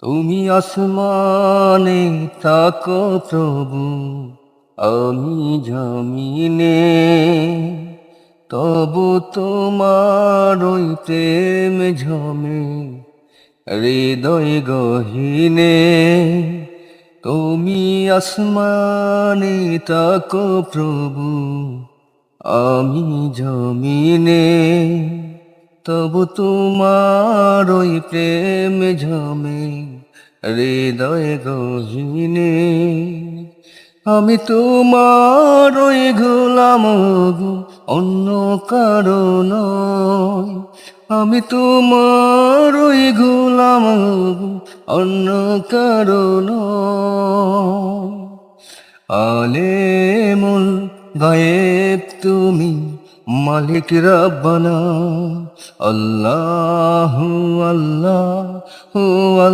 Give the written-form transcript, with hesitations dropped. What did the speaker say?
তুমি আসমানে থাকো প্রভু, আমি জমিনে, তবু তোমার ওই প্রেম ঝমে হৃদয় গহীনে। তুমি আসমানে থাকো প্রভু, আমি জমিনে, তবু তোমার ওই প্রেম ঝমে হৃদয় গহীনে। আমি তোমার ওই গোলাম গো, অন্য কারো নয়। আমি তোমার ওই গোলাম গো, অন্য কারো নয়। আলেমুল গায়েব তুমি, মালিক রব্বানা। আল্লাহু আল্লাহু